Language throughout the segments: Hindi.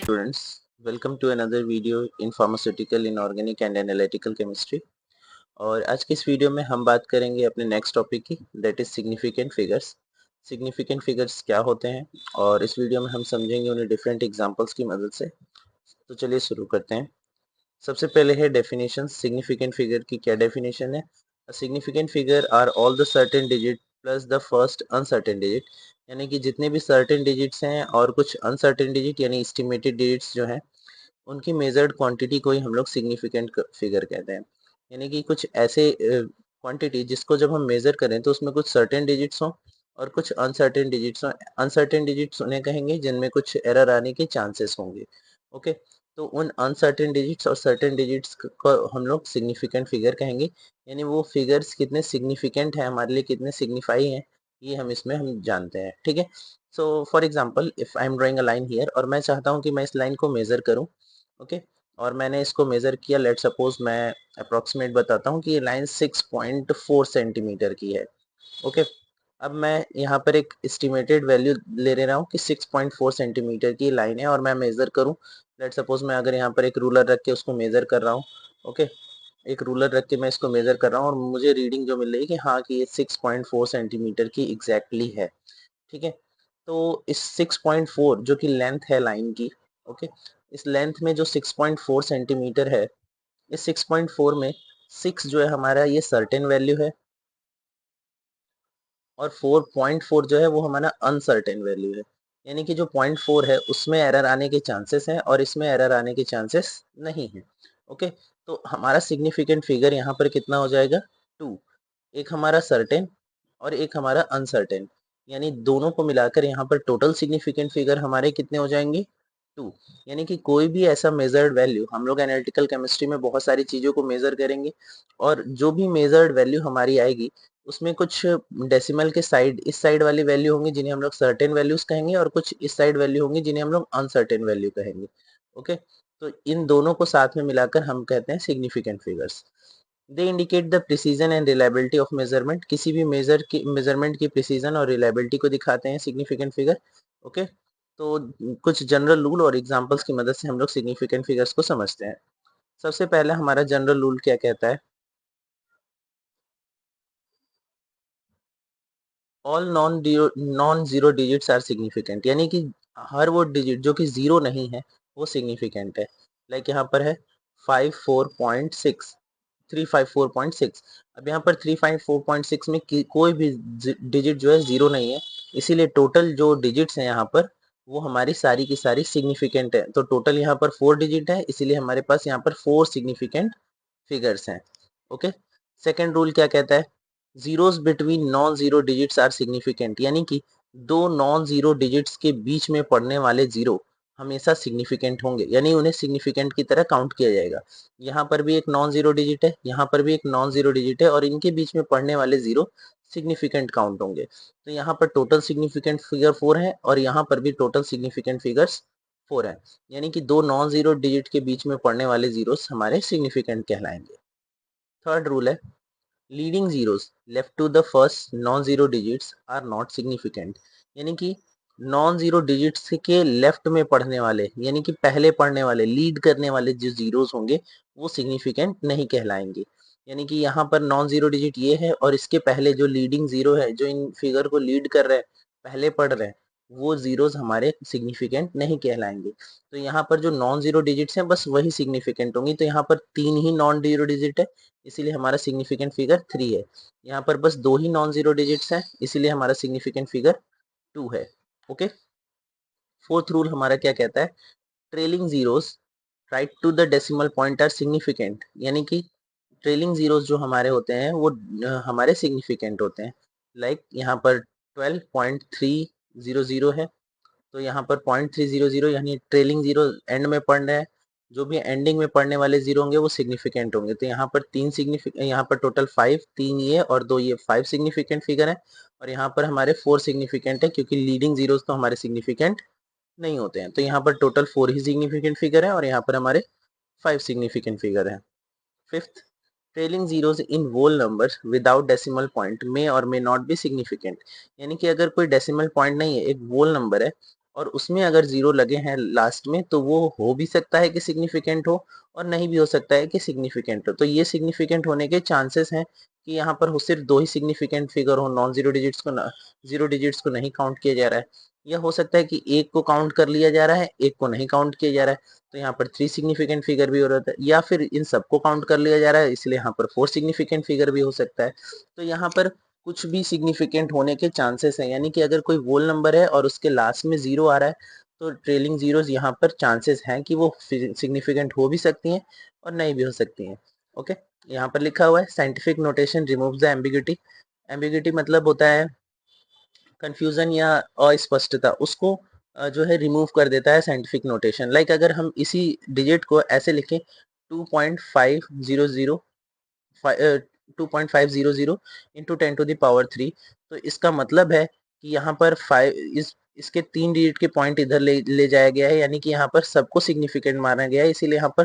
Students, welcome to another video in pharmaceutical, inorganic and analytical chemistry। और आज की इस वीडियो में हम बात करेंगे अपने नेक्स्ट टॉपिक की, that is significant figures. Significant figures क्या होते हैं और इस वीडियो में हम समझेंगे उन्हें डिफरेंट एग्जांपल्स की मदद से। तो चलिए शुरू करते हैं। सबसे पहले है डेफिनेशन। सिग्निफिकेंट फिगर की क्या डेफिनेशन है? Significant figure are all the certain digit plus the first uncertain digit, यानी कि जितने भी सर्टेन डिजिट्स हैं और कुछ अनसर्टेन डिजिट यानी एस्टिमेटेड डिजिट्स जो हैं, उनकी मेजर्ड क्वांटिटी को ही हम लोग सिग्निफिकेंट फिगर कहते हैं। यानी कि कुछ ऐसे क्वांटिटी जिसको जब हम मेजर करें तो उसमें कुछ सर्टेन डिजिट्स हों और कुछ अनसर्टेन डिजिट्स हों। अनसर्टेन डिजिट्स उन्हें कहेंगे जिनमें कुछ एरर आने के चांसेस होंगे। ओके, तो उन अनसर्टेन डिजिट्स और सर्टेन डिजिट्स को हम लोग सिग्निफिकेंट फिगर कहेंगे। यानी वो फिगर्स कितने सिग्निफिकेंट हैं हमारे लिए, कितने सिग्निफाई हैं, ये हम जानते हैं। ठीक है, so for example if I am drawing a line here और मैं चाहता हूँ कि मैं इस लाइन को मेजर करूँ। ओके, और मैंने इसको मेजर किया। लेट सपोज मैं अप्रोक्सीमेट बताता हूँ कि ये लाइन 6.4 सेंटीमीटर की है। ओके, अब मैं यहाँ पर एक एस्टिमेटेड वैल्यू ले रहा हूँ कि 6.4 सेंटीमीटर की लाइन है और मैं मेजर करूँ। लेट सपोज मैं अगर यहाँ पर एक रूलर रख के उसको मेजर कर रहा हूँ। ओके, एक रूलर रख के मैं इसको मेजर कर रहा हूँ और मुझे रीडिंग जो मिल रही है कि हाँ कि ये 6.4 सेंटीमीटर की एग्जैक्टली है। ठीक है, तो इस 6.4 जो कि लेंथ है लाइन की, ओके, इस लेंथ में जो 6.4 सेंटीमीटर है, इस 6.4 में 6 जो है हमारा ये सर्टेन वैल्यू है और 4.4 जो है वो हमारा अनसर्टेन वैल्यू है। यानी कि जो 0.4 है उसमें एरर आने के चांसेस हैं और इसमें एरर आने के चांसेस नहीं है। ओके, तो हमारा सिग्निफिकेंट फिगर यहाँ पर कितना हो जाएगा? 2। एक हमारा सर्टेन और एक हमारा अनसर्टेन, यानी दोनों को मिलाकर यहाँ पर टोटल सिग्निफिकेंट फिगर हमारे कितने हो जाएंगे? 2। यानी कि कोई भी ऐसा मेजर्ड वैल्यू, हम लोग एनालिटिकल केमिस्ट्री में बहुत सारी चीज़ों को मेजर करेंगे और जो भी मेजर्ड वैल्यू हमारी आएगी उसमें कुछ डेसिमल के साइड, इस साइड वाली वैल्यू होंगी जिन्हें हम लोग सर्टेन वैल्यूज कहेंगे और कुछ इस साइड वैल्यू होंगी जिन्हें हम लोग अनसर्टेन वैल्यू कहेंगे। ओके, तो इन दोनों को साथ में मिलाकर हम कहते हैं significant figures. They indicate the precision and reliability of measurement. किसी भी मेजरमेंट की प्रिसीजन और रिलायबिलिटी को दिखाते हैं सिग्निफिकेंट फिगर। ओके, तो कुछ जनरल रूल और एग्जांपल्स की मदद से हम लोग सिग्निफिकेंट फिगर्स को समझते हैं। सबसे पहला हमारा जनरल रूल क्या कहता है? All non zero digits are significant, यानी कि हर वो डिजिट जो कि जीरो नहीं है वो सिग्निफिकेंट है। लाइक यहाँ पर है 54.6, 354.6। अब यहाँ पर 354.6 में कोई भी डिजिट जो है जीरो नहीं है, इसीलिए टोटल जो डिजिट्स हैं यहाँ पर वो हमारी सारी की सारी सिग्निफिकेंट है। तो टोटल यहाँ पर 4 डिजिट है, इसीलिए हमारे पास यहाँ पर 4 सिग्निफिकेंट फिगर्स हैं। ओके, सेकेंड रूल क्या कहता है? Zeros between non zero digits are significant, यानी कि दो नॉन जीरो डिजिट्स के बीच में पड़ने वाले जीरो हमेशा सिग्निफिकेंट होंगे, यानी उन्हें सिग्निफिकेंट की तरह काउंट किया जाएगा। यहाँ पर भी एक नॉन जीरो डिजिट है, यहाँ पर भी एक नॉन जीरो डिजिट है और इनके बीच में पड़ने वाले जीरो सिग्निफिकेंट काउंट होंगे। तो यहाँ पर टोटल सिग्निफिकेंट फिगर 4 है और यहाँ पर भी टोटल सिग्निफिकेंट फिगर्स 4 है, यानी कि दो नॉन जीरो डिजिट के बीच में पड़ने वाले जीरोस हमारे सिग्निफिकेंट कहलाएंगे। थर्ड रूल है leading zeros left to the first non zero digits are not significant, यानी कि नॉन जीरो डिजिट्स के लेफ्ट में पढ़ने वाले, यानी कि पहले पढ़ने वाले, लीड करने वाले जो जीरोस होंगे वो सिग्निफिकेंट नहीं कहलाएंगे। यानी कि यहाँ पर नॉन जीरो डिजिट ये है और इसके पहले जो लीडिंग जीरो है, जो इन फिगर को लीड कर रहे हैं, पहले पढ़ रहे हैं, वो जीरोस हमारे सिग्निफिकेंट नहीं कहलाएंगे। तो यहाँ पर जो नॉन जीरो डिजिट्स हैं बस वही सिग्निफिकेंट होंगी। तो यहाँ पर 3 ही नॉन जीरो डिजिट है, इसीलिए हमारा सिग्निफिकेंट फिगर 3 है। यहाँ पर बस 2 ही नॉन जीरो डिजिट्स हैं, इसीलिए हमारा सिग्निफिकेंट फिगर 2 है। ओके, फोर्थ रूल हमारा क्या कहता है? Trailing zeros right to the decimal point are significant, यानी कि ट्रेलिंग जीरोस जो हमारे होते हैं वो हमारे सिग्निफिकेंट होते हैं। लाइक यहाँ पर 12.300 है, तो यहाँ पर 0.300 यानी ट्रेलिंग जीरो एंड में पढ़ रहे हैं, जो भी एंडिंग में पढ़ने वाले जीरो होंगे वो सिग्निफिकेंट होंगे। तो यहाँ पर यहाँ पर टोटल 5, 3 ये और 2 ये 5 सिग्निफिकेंट फिगर है और यहाँ पर हमारे 4 सिग्निफिकेंट है, क्योंकि लीडिंग जीरोस तो हमारे सिग्निफिकेंट नहीं होते हैं। तो यहाँ पर टोटल 4 ही सिग्निफिकेंट फिगर है और यहाँ पर हमारे 5 सिग्निफिकेंट फिगर है। Fifth, trailing zeros in whole number without decimal point may और मे नॉट बी सिग्निफिकेंट, यानी कि अगर कोई डेसिमल पॉइंट नहीं है, एक whole नंबर है और उसमें अगर 0 लगे हैं लास्ट में तो वो हो भी सकता है कि सिग्निफिकेंट हो और नहीं भी हो सकता है कि सिग्निफिकेंट हो। तो ये सिग्निफिकेंट होने के चांसेस हैं कि यहाँ पर हो सिर्फ 2 ही सिग्निफिकेंट फिगर हो, नॉन जीरो डिजिट्स को 0 डिजिट्स को नहीं काउंट किया जा रहा है। या हो सकता है कि एक को काउंट कर लिया जा रहा है, एक को नहीं काउंट किया जा रहा है, तो यहाँ पर 3 सिग्निफिकेंट फिगर भी हो रहा है। या फिर इन सबको काउंट कर लिया जा रहा है, इसलिए यहाँ पर 4 सिग्निफिकेंट फिगर भी हो सकता है। तो यहाँ पर कुछ भी सिग्निफिकेंट होने के चांसेस हैं, यानी कि अगर कोई वोल नंबर है और उसके लास्ट में 0 आ रहा है तो ट्रेलिंग जीरोस यहाँ पर चांसेस हैं कि वो सिग्निफिकेंट हो भी सकती हैं और नहीं भी हो सकती हैं। ओके, यहाँ पर लिखा हुआ है scientific notation removes the ambiguity. Ambiguity मतलब होता है कंफ्यूजन या अस्पष्टता, उसको जो है रिमूव कर देता है साइंटिफिक नोटेशन। लाइक अगर हम इसी डिजिट को ऐसे लिखें 2.500 2.500 इंटू 10⁻³ तो इसका मतलब है कि यहाँ पर 5 इसके 3 डिजिट के पॉइंट इधर ले जाया गया है, यानी कि यहाँ पर सबको सिग्निफिकेंट माना गया है, इसीलिए यहाँ पर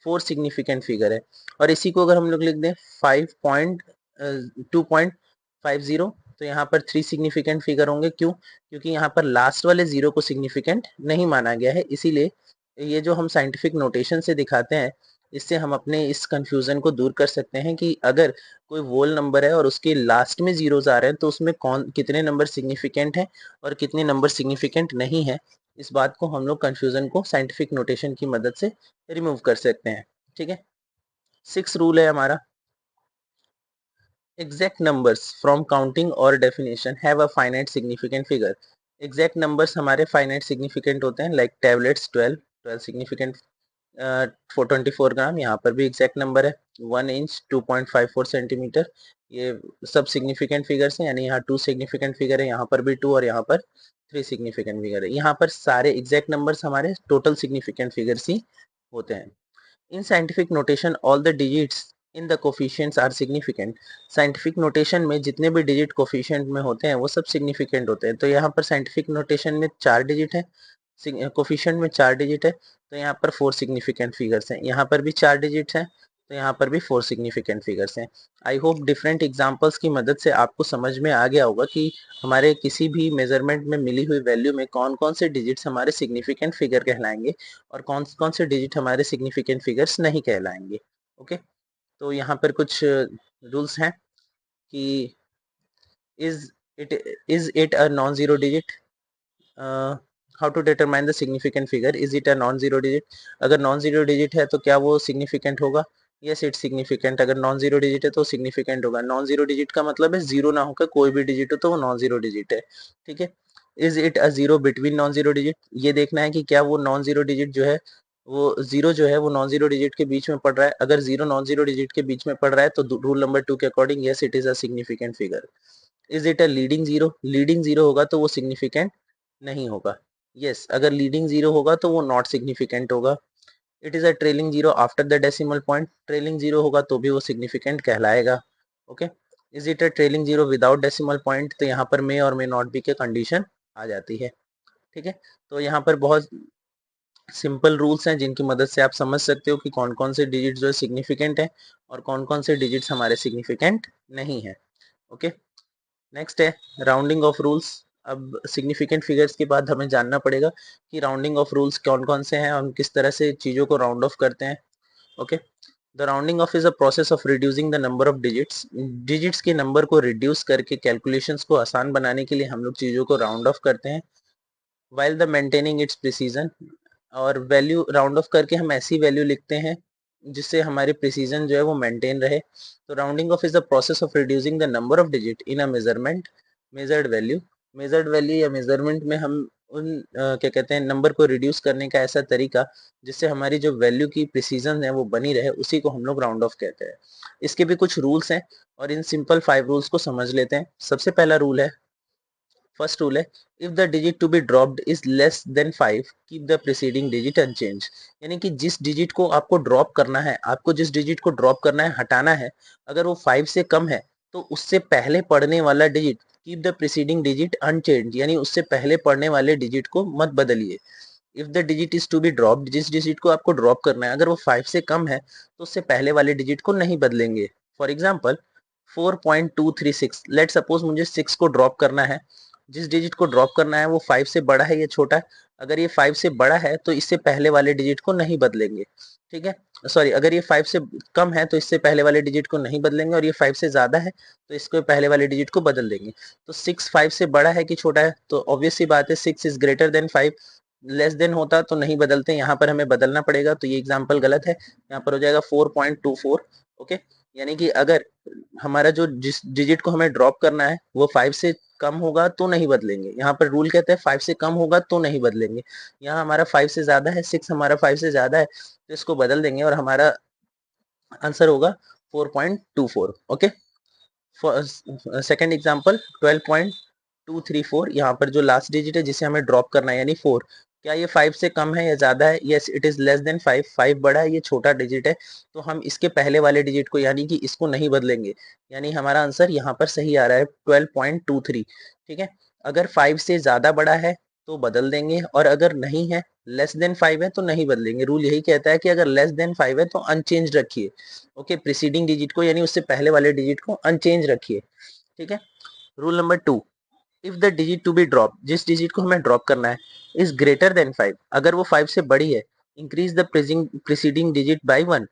4 सिग्निफिकेंट फिगर है। और इसी को अगर हम लोग लिख दें 2.50 तो यहाँ पर 3 सिग्निफिकेंट फिगर होंगे। क्यों? क्योंकि यहाँ पर लास्ट वाले 0 को सिग्निफिकेंट नहीं माना गया है, इसीलिए ये जो हम साइंटिफिक नोटेशन से दिखाते हैं इससे हम अपने इस कंफ्यूजन को दूर कर सकते हैं कि अगर कोई वोल नंबर है और उसके लास्ट में जीरोस आ रहे हैं तो उसमें कौन कितने नंबर सिग्निफिकेंट हैं और कितने नंबर सिग्निफिकेंट नहीं है। इस बात को हम लोग कंफ्यूजन को साइंटिफिक नोटेशन की मदद से रिमूव कर सकते हैं। ठीक है, 6 रूल है हमारा। एग्जैक्ट नंबर्स फ्रॉम काउंटिंग और definition have a finite significant figure. Exact numbers हमारे फाइनाइट सिग्निफिकेंट होते हैं, लाइक टैबलेट्स 12 सिग्निफिकेंट 424 ग्राम, यहाँ पर भी एग्जैक्ट नंबर है। 1 इंच 2.54 सेंटीमीटर, ये सब सिग्निफिकेंट फिगर्स हैं, यानी यहाँ 2 सिग्निफिकेंट फिगर है, यहाँ पर भी 2 और यहाँ पर 3 सिग्निफिकेंट फिगर है। यहाँ पर सारे एग्जैक्ट नंबर्स हमारे टोटल सिग्निफिकेंट फिगर्स ही होते हैं। In scientific notation all the digits in the coefficients are significant. Scientific notation में जितने भी डिजिट कोफिशिएंट में होते हैं वो सब सिग्निफिकेंट होते हैं। तो यहाँ पर साइंटिफिक नोटेशन में 4 डिजिट है, कोफिशिएंट में 4 डिजिट है, तो यहाँ पर 4 सिग्निफिकेंट फिगर्स हैं। यहाँ पर भी 4 डिजिट्स हैं, तो यहाँ पर भी 4 सिग्निफिकेंट फिगर्स हैं। आई होप डिफरेंट एग्जांपल्स की मदद से आपको समझ में आ गया होगा कि हमारे किसी भी मेजरमेंट में मिली हुई वैल्यू में कौन कौन से डिजिट्स हमारे सिग्निफिकेंट फिगर कहलाएंगे और कौन कौन से डिजिट हमारे सिग्निफिकेंट फिगर्स नहीं कहलाएंगे। ओके, तो यहाँ पर कुछ रूल्स हैं कि is it a non zero digit, how to determine the significant figure, is it a non zero digit. अगर नॉन जीरो डिजिट है तो क्या वो सिग्निफिकेंट होगा? Yes it significant. अगर नॉन जीरो डिजिट है तो सिग्निफिकेंट होगा। नॉन जीरो डिजिट का मतलब है जीरो ना होकर कोई भी डिजिट हो तो वो नॉन जीरो डिजिट है। ठीक है, is it a zero between non zero digit, ये देखना है कि क्या वो नॉन जीरो डिजिट जो है वो जीरो जो है वो नॉन जीरो डिजिट के बीच में पड़ रहा है। अगर जीरो नॉन जीरो डिजिट के बीच में पड़ रहा है तो रूल नंबर 2 के according yes it is a significant figure. Is it a leading zero, leading zero होगा तो वो सिग्निफिकेंट नहीं होगा। यस, अगर लीडिंग जीरो होगा तो वो नॉट सिग्निफिकेंट होगा। It is a trailing zero after the decimal point, trailing zero होगा तो भी वो सिग्निफिकेंट कहलाएगा। Okay, is it a trailing zero without decimal point, तो यहाँ पर मे और मे नॉट बी के कंडीशन आ जाती है। ठीक है, तो यहाँ पर बहुत सिंपल रूल्स हैं जिनकी मदद से आप समझ सकते हो कि कौन कौन से डिजिट जो है सिग्निफिकेंट है और कौन कौन से डिजिट्स हमारे सिग्निफिकेंट नहीं है। ओके, नेक्स्ट है राउंडिंग ऑफ रूल्स। अब सिग्निफिकेंट फिगर्स के बाद हमें जानना पड़ेगा कि राउंडिंग ऑफ रूल्स कौन कौन से हैं, हम किस तरह से चीज़ों को राउंड ऑफ करते हैं। Okay, the rounding off is a process of reducing the number of digits. Digits के नंबर को रिड्यूस करके कैलकुलेशंस को आसान बनाने के लिए हम लोग चीज़ों को राउंड ऑफ करते हैं। While the maintaining it's precision, और वैल्यू राउंड ऑफ करके हम ऐसी वैल्यू लिखते हैं जिससे हमारी प्रिसीजन जो है वो मेंटेन रहे। तो rounding off is the process of reducing the number of digit in a measurement measured value. Measured value या मेजरमेंट में हम उन क्या कहते हैं नंबर को रिड्यूस करने का ऐसा तरीका जिससे हमारी जो वैल्यू की प्रिसीजन है वो बनी रहे, उसी को हम लोग राउंड ऑफ कहते हैं। इसके भी कुछ रूल्स हैं और इन सिंपल 5 रूल्स को समझ लेते हैं। सबसे पहला रूल है, फर्स्ट रूल है, if the digit to be dropped is less than 5 keep the preceding digit unchange. यानी कि जिस डिजिट को आपको ड्रॉप करना है, आपको जिस डिजिट को ड्रॉप करना है, हटाना है, अगर वो 5 से कम है तो उससे पहले पढ़ने वाला digit keep the preceding digit unchange, यानी उससे पहले पढ़ने वाले डिजिट को मत बदलिए। If the digit is to be dropped, जिस डिजिट को आपको ड्रॉप करना है अगर वो 5 से कम है तो उससे पहले वाले डिजिट को नहीं बदलेंगे। फॉर एग्जाम्पल 4.236, लेट सपोज मुझे 6 को ड्रॉप करना है, जिस डिजिट को ड्रॉप करना है वो 5 से बड़ा है या छोटा है। अगर ये 5 से बड़ा है तो इससे पहले वाले डिजिट को नहीं बदलेंगे, ठीक है। सॉरी, अगर ये 5 से कम है तो इससे पहले वाले डिजिट को नहीं बदलेंगे, और ये 5 से ज्यादा है तो इसको पहले वाले डिजिट को बदल देंगे। तो 6 5 से बड़ा है कि छोटा है, तो ऑब्वियस सी बात है 6 is greater than 5। Less than होता तो नहीं बदलते, यहाँ पर हमें बदलना पड़ेगा, तो ये एग्जाम्पल गलत है। यहाँ पर हो जाएगा 4.24। ओके, यानी कि अगर हमारा जो जिस डिजिट को हमें ड्रॉप करना है वो 5 से कम होगा तो नहीं बदलेंगे। यहाँ पर रूल कहता है 5 से कम होगा तो नहीं बदलेंगे। यहाँ हमारा 5 से ज्यादा है, 6 हमारा 5 से ज्यादा है, तो इसको बदल देंगे और हमारा आंसर होगा 4.24। Okay, second example 12.234। यहाँ पर जो लास्ट डिजिट है जिसे हमें ड्रॉप करना है यानी 4, क्या ये 5 से कम है या ज्यादा है? Yes, it is less than 5। 5 बड़ा है, ये छोटा डिजिट है, तो हम इसके पहले वाले डिजिट को यानी कि इसको नहीं बदलेंगे। यानी हमारा आंसर यहाँ पर सही आ रहा है 12.23। ठीक है, अगर 5 से ज्यादा बड़ा है तो बदल देंगे, और अगर नहीं है, लेस देन 5 है तो नहीं बदलेंगे। रूल यही कहता है कि अगर लेस देन 5 है तो अनचेंज रखिए। ओके, प्रीसीडिंग डिजिट को यानी उससे पहले वाले डिजिट को अनचेंज रखिए। ठीक है, rule number 2, if the digit to be drop, जिस डिजिट को हमें ड्रॉप करना है, इज ग्रेटर देन 5, अगर वो 5 से बड़ी है, increase the preceding digit by 1,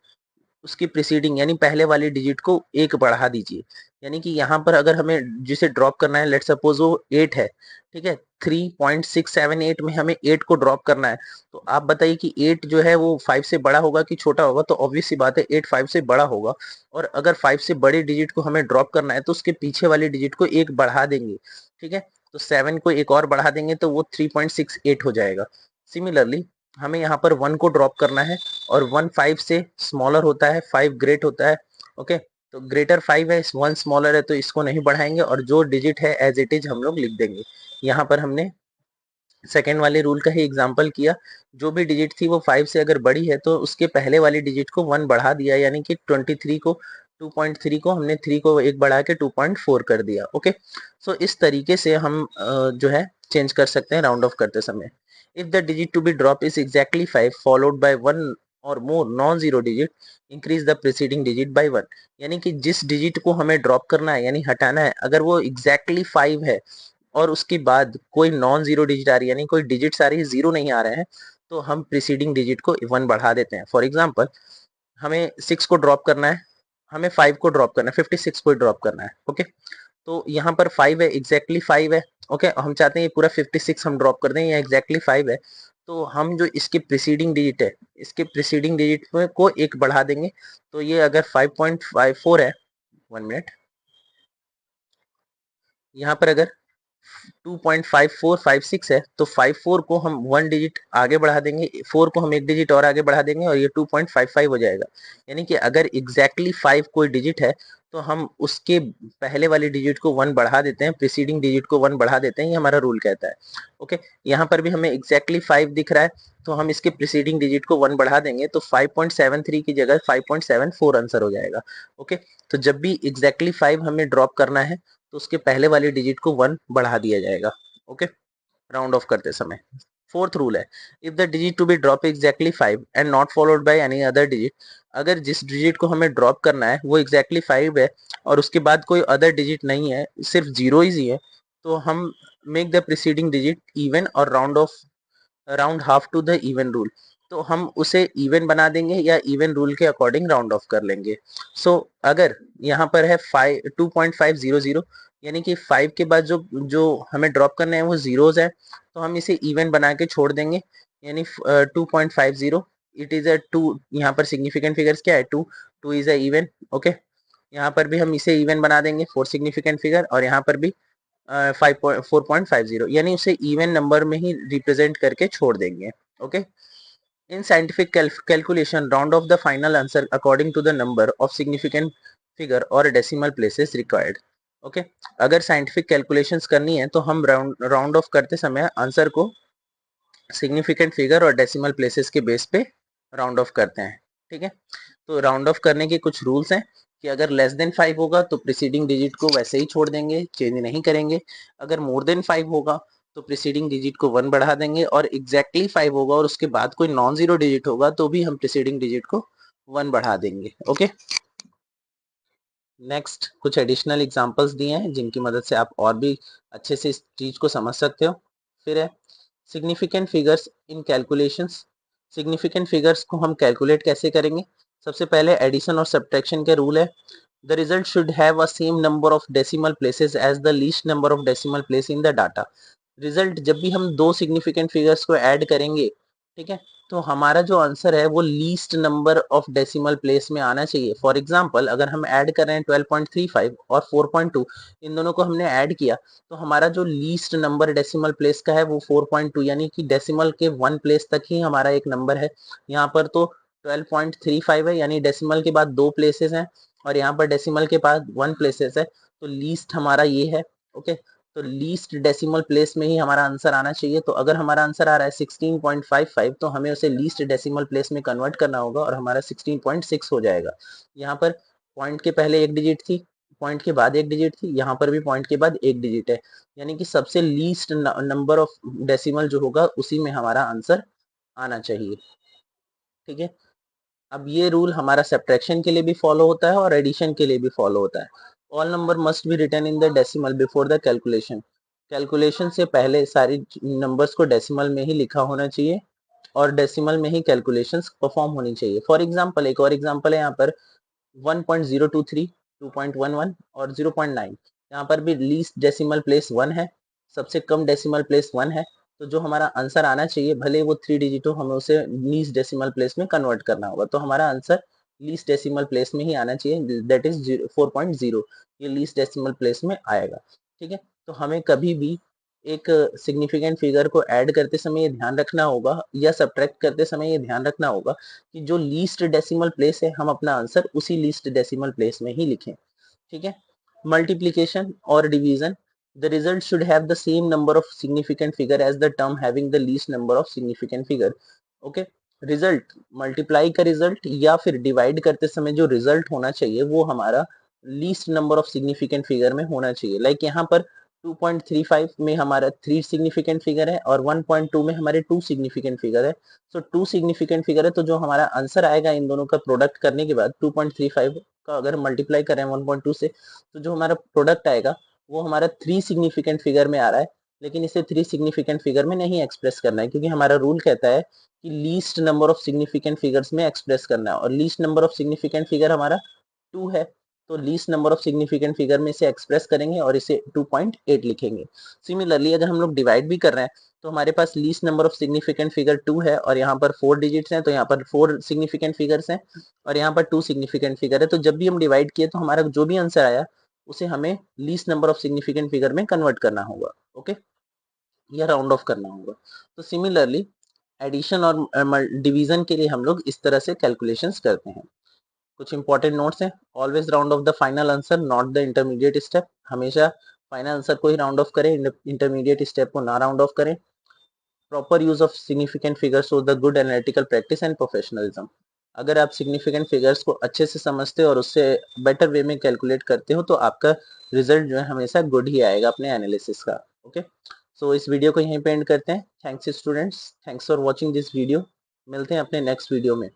उसकी प्रीसीडिंग यानी पहले वाली डिजिट को एक बढ़ा दीजिए। यानी कि यहाँ पर अगर हमें जिसे ड्रॉप करना है, लेट सपोज वो 8 है, ठीक है, 3.678 में हमें 8 को ड्रॉप करना है, तो आप बताइए कि 8 जो है वो 5 से बड़ा होगा कि छोटा होगा? तो ऑब्वियस सी बात है 8 5 से बड़ा होगा, और अगर 5 से बड़े डिजिट को हमें ड्रॉप करना है तो उसके पीछे वाली डिजिट को एक बढ़ा देंगे। ठीक है, तो 7 को एक और बढ़ा देंगे तो वो 3.68 हो जाएगा। सिमिलरली हमें यहाँ पर 1 को ड्रॉप करना है, और 1 5 से स्मॉलर होता है, 5 ग्रेट होता है। ओके, तो ग्रेटर 5 है, 1 स्मॉलर है, तो इसको नहीं बढ़ाएंगे, और जो डिजिट है एज इट इज हम लोग लिख देंगे। यहाँ पर हमने सेकेंड वाले रूल का ही एग्जाम्पल किया। जो भी डिजिट थी वो 5 से अगर बड़ी है तो उसके पहले वाली डिजिट को 1 बढ़ा दिया, यानी कि 23 को 2.3 को हमने 3 को एक बढ़ा के 2.4 कर दिया। ओके, सो इस तरीके से हम जो है चेंज कर सकते हैं राउंड ऑफ करते समय। If the digit to be drop is exactly 5 followed by 1 और more non zero digit, increase the preceding digit by 1। यानी कि जिस डिजिट को हमें ड्रॉप करना है यानी हटाना है, अगर वो एग्जैक्टली 5 है और उसके बाद कोई नॉन जीरो डिजिट आ रही है, यानी कोई डिजिट्स आ रही है, जीरो नहीं आ रहे हैं, तो हम प्रीसीडिंग डिजिट को 1 बढ़ा देते हैं। फॉर एग्जाम्पल, हमें 6 को ड्रॉप करना है, हमें 5 को ड्रॉप करना है, 56 को ड्रॉप करना है। ओके, तो यहाँ पर 5 है, एग्जैक्टली 5 है। ओके, हम चाहते हैं ये पूरा 56 हम ड्रॉप कर दें, या एग्जैक्टली 5 है, तो हम जो इसके प्रीसीडिंग डिजिट है, इसके प्रीसीडिंग डिजिट को एक बढ़ा देंगे। तो ये अगर 5.54 है, 1 मिनट, यहाँ पर अगर 2.5456 है तो 54 को हम 1 डिजिट आगे बढ़ा देंगे, 4 को हम एक डिजिट और आगे बढ़ा देंगे, और ये 2.55 हो जाएगा। यानी कि अगर एग्जैक्टली 5 कोई डिजिट है तो हम उसके पहले वाली डिजिट को 1 बढ़ा देते हैं, प्रीसीडिंग डिजिट को 1 बढ़ा देते हैं, ये हमारा रूल कहता है। ओके, यहाँ पर भी हमें एग्जैक्टली 5 दिख रहा है, तो हम इसके प्रीसीडिंग डिजिट को 1 बढ़ा देंगे, तो 5.73 की जगह 5.74 आंसर हो जाएगा। ओके, तो जब भी एग्जैक्टली 5 हमें ड्रॉप करना है तो उसके पहले वाली डिजिट को 1 बढ़ा दिया जाएगा। ओके, राउंड ऑफ करते समय। फोर्थ रूल है, if the digit to be drop exactly 5 and not followed by any other digit, अगर जिस डिजिट को हमें ड्रॉप करना है वो एग्जैक्टली 5 है और उसके बाद कोई अदर डिजिट नहीं है, सिर्फ जीरो ही है, तो हम make the preceding digit even और round off round half to the even rule, तो हम उसे इवन बना देंगे या इवन रूल के अकॉर्डिंग राउंड ऑफ कर लेंगे। सो अगर यहाँ पर है 2.500, यानी कि 5 के बाद जो जो हमें ड्रॉप करना है वो जीरोज है, तो हम इसे इवन बना के छोड़ देंगे, यानी 2.50, इट इज अ 2। यहाँ पर सिग्निफिकेंट फिगर्स क्या है? 2, 2 इज अ इवन। ओके, यहाँ पर भी हम इसे इवन बना देंगे, 4 सिग्निफिकेंट फिगर, और यहाँ पर भी 4.50, यानी उसे इवन नंबर में ही रिप्रेजेंट करके छोड़ देंगे। Okay, in scientific calculation round off the final answer according to the number of significant figure और डेसिमल प्लेसेस रिक्वायर्ड। ओके, अगर साइंटिफिक कैलकुलेशंस करनी है तो हम राउंड ऑफ करते समय आंसर को सिग्निफिकेंट फिगर और डेसिमल प्लेसेस के बेस पे राउंड ऑफ करते हैं। ठीक है, तो राउंड ऑफ करने के कुछ रूल्स हैं कि अगर लेस देन 5 होगा तो प्रीसीडिंग डिजिट को वैसे ही छोड़ देंगे, चेंज नहीं करेंगे। अगर मोर देन 5 होगा तो प्रीसीडिंग डिजिट को 1 बढ़ा देंगे, और एग्जैक्टली 5 होगा और उसके बाद कोई नॉन जीरो डिजिट होगा तो भी हम प्रीसीडिंग डिजिट को 1 बढ़ा देंगे। ओके, नेक्स्ट कुछ एडिशनल एग्जांपल्स दिए हैं जिनकी मदद से आप और भी अच्छे से इस चीज को समझ सकते हो। फिर है significant figures in calculations. Significant figures को हम कैलकुलेट कैसे करेंगे? सबसे पहले एडिशन और सब्ट्रैक्शन के रूल है। The result should have a same number of decimal places as the least number of decimal place in the data. Result जब भी हम दो सिग्निफिकेंट फिगर्स को ऐड करेंगे, ठीक है, तो हमारा जो आंसर है वो least number of decimal place में आना चाहिए। फॉर एग्जांपल अगर हम ऐड कर रहे हैं 12.35 और 4.2, इन दोनों को हमने ऐड किया तो हमारा जो लीस्ट नंबर डेसिमल प्लेस का है वो 4.2, यानी कि डेसिमल के 1 प्लेस तक ही हमारा एक नंबर है। यहाँ पर तो 12.35 है, यानी डेसिमल के बाद 2 प्लेसेस हैं, और यहाँ पर डेसिमल के बाद 1 प्लेसेस है, तो लीस्ट हमारा ये है। ओके, तो लीस्ट डेसिमल प्लेस में ही हमारा आंसर आना चाहिए। तो अगर हमारा आंसर आ रहा है 16.55, तो हमें उसे लीस्ट डेसिमल प्लेस में कन्वर्ट करना होगा और हमारा 16.6 हो जाएगा। यहाँ पर पॉइंट के पहले एक डिजिट थी, पॉइंट के बाद एक डिजिट थी, यहाँ पर भी पॉइंट के बाद एक डिजिट है, यानी कि सबसे लीस्ट नंबर ऑफ डेसिमल जो होगा उसी में हमारा आंसर आना चाहिए। ठीक है, अब ये रूल हमारा सब्ट्रैक्शन के लिए भी फॉलो होता है और एडिशन के लिए भी फॉलो होता है। All number must be written in the decimal before the calculation. Calculation से पहले सारी नंबर्स को डेसिमल में ही लिखा होना चाहिए और डेसिमल में ही कैलकुलेशंस परफॉर्म होनी चाहिए। फॉर एग्जांपल एक और एग्जांपल है यहाँ पर 1.023, 2.11 और 0.9। यहाँ पर भी लीस्ट डेसिमल प्लेस 1 है, सबसे कम डेसिमल प्लेस 1 है, तो जो हमारा आंसर आना चाहिए भले वो 3 डिजिट हो, हमें उसे लीस्ट डेसिमल प्लेस में कन्वर्ट करना होगा। तो हमारा आंसर लीस्ट डेसिमल प्लेस में ही आना चाहिए, दैट इज 4.0, ये लीस्ट डेसिमल प्लेस में आएगा। ठीक है, तो हमें कभी भी एक सिग्निफिकेंट फिगर को ऐड करते समय ये ध्यान रखना होगा या सब्ट्रैक्ट करते समय ये ध्यान रखना होगा कि जो लीस्ट डेसिमल प्लेस है हम अपना आंसर उसी लीस्ट डेसिमल प्लेस में ही लिखें। ठीक है, मल्टीप्लीकेशन और division. The result should have the same number of significant figure as the term having the least number of significant figure. Okay, result multiply का रिजल्ट या फिर डिवाइड करते समय जो रिजल्ट होना चाहिए वो हमारा least number of significant figure में होना चाहिए। लाइक यहाँ पर 2.35 में हमारा 3 सिग्निफिकेंट फिगर है और 1.2 में हमारे 2 सिग्निफिकेंट फिगर है। सो 2 सिग्निफिकेंट फिगर है, तो जो हमारा आंसर आएगा इन दोनों का प्रोडक्ट करने के बाद 2.35 का अगर मल्टीप्लाई करें 1.2 से, तो जो हमारा प्रोडक्ट आएगा वो हमारा 3 सिग्निफिकेंट फिगर में आ रहा है, लेकिन इसे 3 सिग्निफिकेंट फिगर में नहीं एक्सप्रेस करना है, क्योंकि हमारा रूल कहता है कि least number of significant figures में एक्सप्रेस करना है, और least number of significant figure हमारा 2 है, तो least number of significant figure में इसे एक्सप्रेस करेंगे और इसे 2.8 लिखेंगे। सिमिलरली अगर हम लोग डिवाइड भी कर रहे हैं तो हमारे पास least number of significant figure 2 है और यहाँ पर 4 डिजिट्स हैं, तो यहाँ पर 4 सिग्निफिकेंट फिगर्स हैं और यहाँ पर 2 सिग्निफिकेंट फिगर है। तो जब भी हम डिवाइड किए तो हमारा जो भी आंसर आया उसे हमें least number of significant figure में कन्वर्ट करना होगा। ओके, या राउंड ऑफ करना होगा। तो सिमिलरली एडिशन और डिवीजन के लिए हम लोग इस तरह से कैलकुलेशंस करते हैं। कुछ इंपॉर्टेंट नोट्स हैं। Always round off the final answer not the intermediate step. हमेशा फाइनल आंसर को ही राउंड ऑफ करें, इंटरमीडिएट स्टेप को ना राउंड ऑफ करें। Proper use of significant figures shows the good analytical practice and professionalism. अगर आप सिग्निफिकेंट फिगर्स को अच्छे से समझते हो और उससे बेटर वे में कैलकुलेट करते हो तो आपका रिजल्ट जो है हमेशा गुड ही आएगा अपने एनालिसिस का। ओके, सो इस वीडियो को यहीं पे एंड करते हैं। Thanks students, thanks for watching this video. मिलते हैं अपने नेक्स्ट वीडियो में।